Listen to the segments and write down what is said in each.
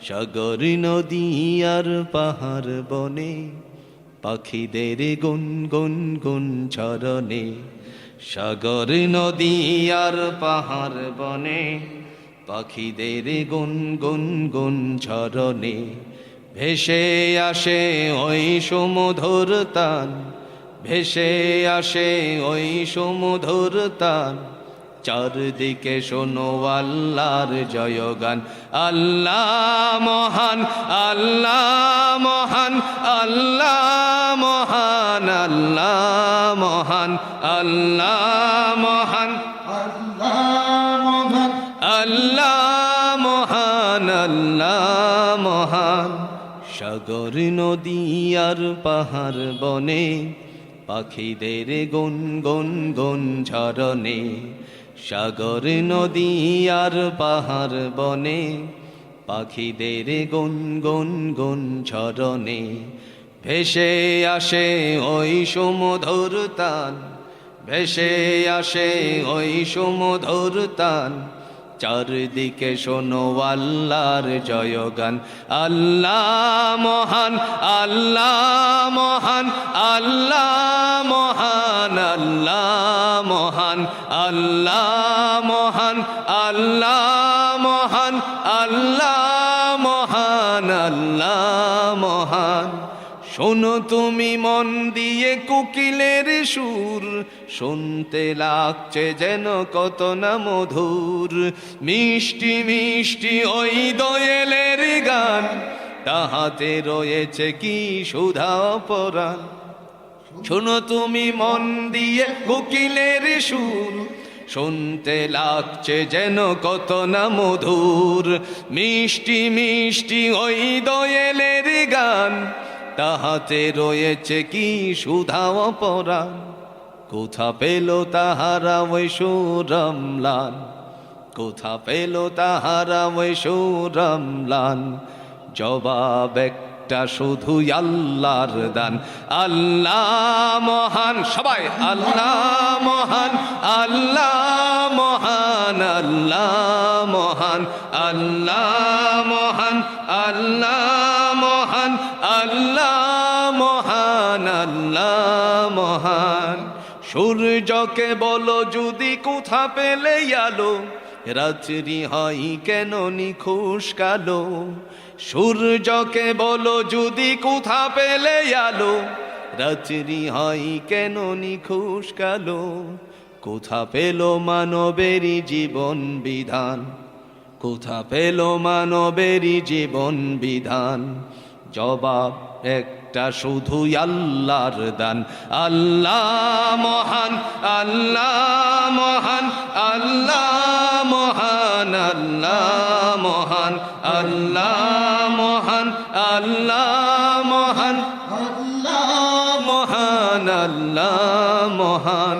সাগর নদী আর পাহাড় বনে পাখিদের গুন গুন গুন ঝরনে। সাগর নদী আর পাহাড় বনে পাখিদের গুন গুন গুন ঝরনে। ভেসে আসে ওই সমুদ্র তান, ভেসে আসে ওই সমুদ্র তান। চারদিকে শোনো আল্লাহর জয়গান। আল্লাহ মহান, আল্লাহ মহান, আল্লাহ মহান, আল্লাহ মহান, আল্লাহ মহান, আল্লাহ মহান, আল্লাহ মহান, আল্লাহ মহান। সাগর নদী আর পাহাড় বনে পাখিদের গুন গুন গুন ঝরনে। সাগর নদী আর পাহাড় বনে পাখিদের গুন গুন গুন ঝরনে। ভেসে আসে ওই সমুদ্র তান, ভেসে আসে ওই সমুদ্র তান। চারদিকে শোনো আল্লাহর জয়গান। আল্লাহ মহান, আল্লাহ মহান, আল্লাহ মহান, আল্লাহ মহান, আল্লাহ মহান, আল্লাহ মহান, আল্লাহ মহান, আল্লাহ মহান। শোনো তুমি মন দিয়ে কোকিলের সুর, শুনতে লাগছে যেন কত না মধুর। মিষ্টি মিষ্টি ওই দোয়েলের গান, তাহাতে রয়েছে কি সুধা পরাণ। শোনো তুমি মন দিয়ে কোকিলের সুর, শুনতে লাগছে যেন কত না মধুর। মিষ্টি মিষ্টি ওই দোয়েলের গান, তাহাতে রয়েছে কি সুধা পরাণ। কোথা পেল তাহারা ওই সুরমলান, কোথা পেল তাহারা ওই সুরমলান। জবাব একটা শুধু আল্লাহর দান। আল্লাহ মহান, সবাই আল্লাহ মহান, আল্লাহ মহান, আল্লাহ মহান, আল্লাহ মহান, আল্লাহ মহান, আল্লাহ মহান, আল্লাহ মহান। সূর্যকে বলো যদি কোথা পেলে আলো, রাত্রি হয় কেন নিখুশ কালো। সূর্যকে বলো যদি কোথা পেলে আলো, রাত্রি হয় কেন নিখুশ কালো। কোথা পেল মানবেরই জীবন বিধান, কোথা পেল মানবেরই জীবন বিধান। জবাব একটা শুধু আল্লাহর দান। আল্লাহ মহান, আল্লাহ মহান, আল্লাহ মহান, আল্লাহ মহান, আল্লাহ মহান, আল্লাহ মহান, আল্লাহ মহান, আল্লাহ মহান।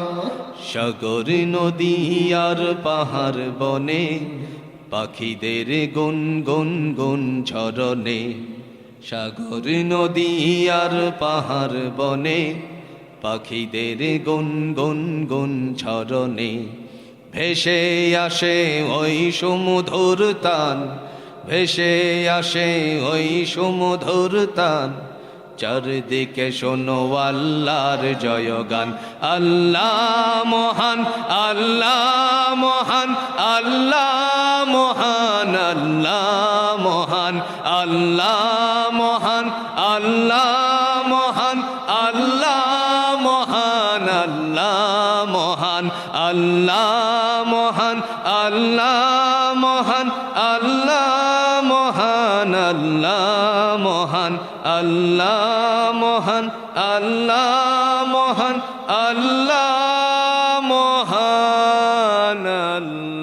সাগর নদী আর পাহাড় বনে পাখিদের গুন গুন গুন ঝরনে। সাগর নদী আর পাহাড় বনে পাখিদের গুন গুন গুন ঝরনে। ভেসে আসে ওই সমুদ্র তান, ভেসে আসে ওই সমুদ্র তান। চারদিকে শোনো আল্লাহর জয়গান। আল্লাহ মহান, আল্লাহ মহান, আল্লাহ মহান, আল্লাহ মহান, আল্লাহ মহান, আল্লাহ মহান, আল্লাহ মহান, আল্লাহ মহান, আল্লাহ মহান, আল্লাহ মহান, আল্লাহ মহান, আল্লাহ মহান, আল্লাহ মহান, আল্লাহ মহান, আল্লাহ মহান, আল্লাহ।